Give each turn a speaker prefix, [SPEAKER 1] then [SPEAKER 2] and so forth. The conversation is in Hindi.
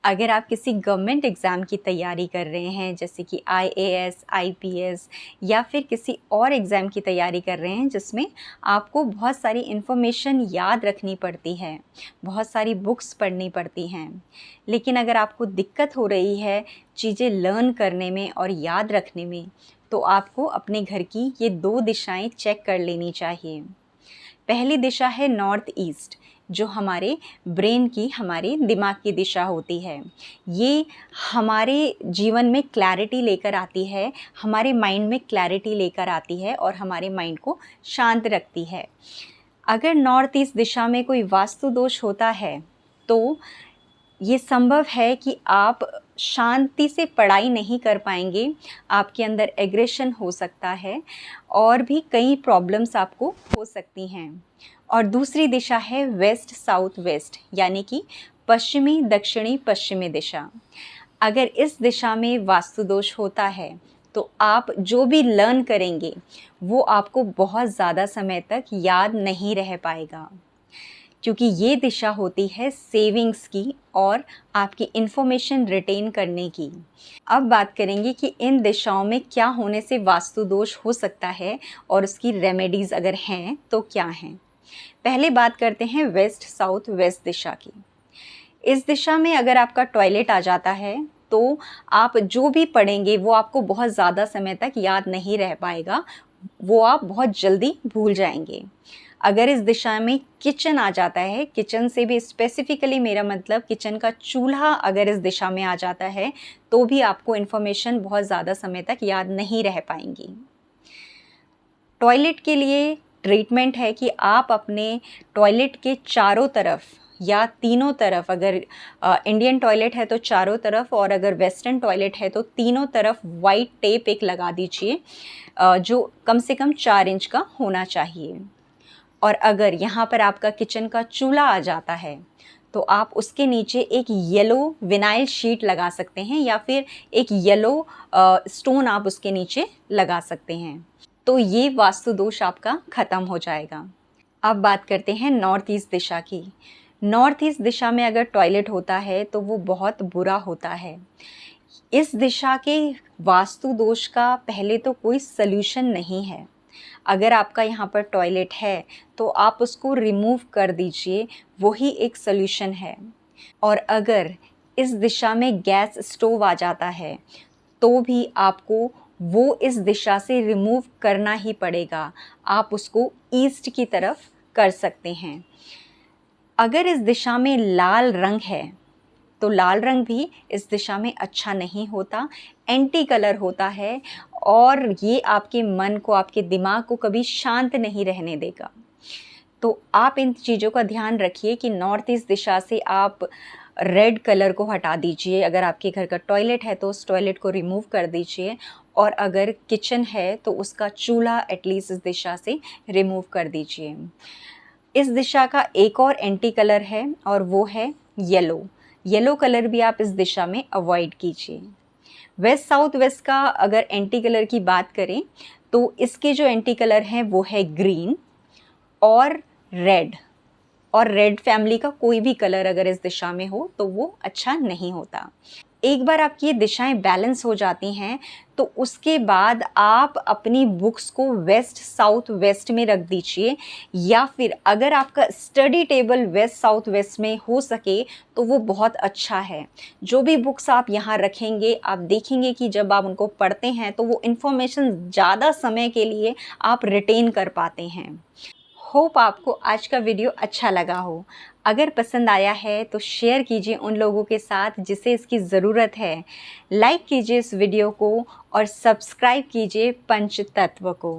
[SPEAKER 1] अगर आप किसी गवर्नमेंट एग्ज़ाम की तैयारी कर रहे हैं, जैसे कि आईएएस, आईपीएस या फिर किसी और एग्ज़ाम की तैयारी कर रहे हैं जिसमें आपको बहुत सारी इन्फॉर्मेशन याद रखनी पड़ती है, बहुत सारी बुक्स पढ़नी पड़ती हैं, लेकिन अगर आपको दिक्कत हो रही है चीज़ें लर्न करने में और याद रखने में, तो आपको अपने घर की ये 2 दिशाएं चेक कर लेनी चाहिए। पहली दिशा है नॉर्थ ईस्ट, जो हमारे ब्रेन की, हमारे दिमाग की दिशा होती है। ये हमारे जीवन में क्लैरिटी लेकर आती है, हमारे माइंड में क्लैरिटी लेकर आती है और हमारे माइंड को शांत रखती है। अगर नॉर्थ ईस्ट दिशा में कोई वास्तु दोष होता है तो ये संभव है कि आप शांति से पढ़ाई नहीं कर पाएंगे, आपके अंदर एग्रेशन हो सकता है और भी कई प्रॉब्लम्स आपको हो सकती हैं। और दूसरी दिशा है वेस्ट साउथ वेस्ट, यानी कि पश्चिमी दक्षिणी पश्चिमी दिशा। अगर इस दिशा में वास्तु दोष होता है तो आप जो भी लर्न करेंगे वो आपको बहुत ज़्यादा समय तक याद नहीं रह पाएगा, क्योंकि ये दिशा होती है सेविंग्स की और आपकी इन्फॉर्मेशन रिटेन करने की। अब बात करेंगे कि इन दिशाओं में क्या होने से वास्तु दोष हो सकता है और उसकी रेमेडीज़ अगर हैं तो क्या हैं। पहले बात करते हैं वेस्ट साउथ वेस्ट दिशा की। इस दिशा में अगर आपका टॉयलेट आ जाता है तो आप जो भी पढ़ेंगे वो आपको बहुत ज़्यादा समय तक याद नहीं रह पाएगा, वो आप बहुत जल्दी भूल जाएंगे। अगर इस दिशा में किचन आ जाता है, किचन से भी स्पेसिफिकली मेरा मतलब किचन का चूल्हा अगर इस दिशा में आ जाता है तो भी आपको इन्फॉर्मेशन बहुत ज़्यादा समय तक याद नहीं रह पाएंगी। टॉयलेट के लिए ट्रीटमेंट है कि आप अपने टॉयलेट के चारों तरफ या तीनों तरफ, अगर इंडियन टॉयलेट है तो चारों तरफ और अगर वेस्टर्न टॉयलेट है तो तीनों तरफ वाइट टेप एक लगा दीजिए जो कम से कम 4 इंच का होना चाहिए। और अगर यहाँ पर आपका किचन का चूल्हा आ जाता है तो आप उसके नीचे एक येलो विनाइल शीट लगा सकते हैं या फिर एक येलो स्टोन आप उसके नीचे लगा सकते हैं, तो ये वास्तु दोष आपका ख़त्म हो जाएगा। अब बात करते हैं नॉर्थ ईस्ट दिशा की। नॉर्थ ईस्ट दिशा में अगर टॉयलेट होता है तो वो बहुत बुरा होता है। इस दिशा के वास्तु दोष का पहले तो कोई सल्यूशन नहीं है। अगर आपका यहाँ पर टॉयलेट है तो आप उसको रिमूव कर दीजिए, वही एक सल्यूशन है। और अगर इस दिशा में गैस स्टोव आ जाता है तो भी आपको वो इस दिशा से रिमूव करना ही पड़ेगा, आप उसको ईस्ट की तरफ कर सकते हैं। अगर इस दिशा में लाल रंग है तो लाल रंग भी इस दिशा में अच्छा नहीं होता, एंटी कलर होता है और ये आपके मन को, आपके दिमाग को कभी शांत नहीं रहने देगा। तो आप इन चीज़ों का ध्यान रखिए कि नॉर्थ ईस्ट दिशा से आप रेड कलर को हटा दीजिए। अगर आपके घर का टॉयलेट है तो उस टॉयलेट को रिमूव कर दीजिए और अगर किचन है तो उसका चूल्हा एटलीस्ट इस दिशा से रिमूव कर दीजिए। इस दिशा का एक और एंटी कलर है और वो है येलो। येलो कलर भी आप इस दिशा में अवॉइड कीजिए। वेस्ट साउथ वेस्ट का अगर एंटी कलर की बात करें तो इसके जो एंटी कलर हैं वो है ग्रीन और रेड, और रेड फैमिली का कोई भी कलर अगर इस दिशा में हो तो वो अच्छा नहीं होता। एक बार आपकी ये दिशाएं बैलेंस हो जाती हैं तो उसके बाद आप अपनी बुक्स को वेस्ट साउथ वेस्ट में रख दीजिए, या फिर अगर आपका study table west south west में हो सके तो वो बहुत अच्छा है। जो भी बुक्स आप यहाँ रखेंगे आप देखेंगे कि जब आप उनको पढ़ते हैं तो वो इन्फॉर्मेशन ज़्यादा समय के लिए आप रिटेन कर पाते हैं। होप आपको आज का वीडियो अच्छा लगा हो। अगर पसंद आया है तो शेयर कीजिए उन लोगों के साथ जिसे इसकी ज़रूरत है। लाइक कीजिए इस वीडियो को और सब्सक्राइब कीजिए पंचतत्व को।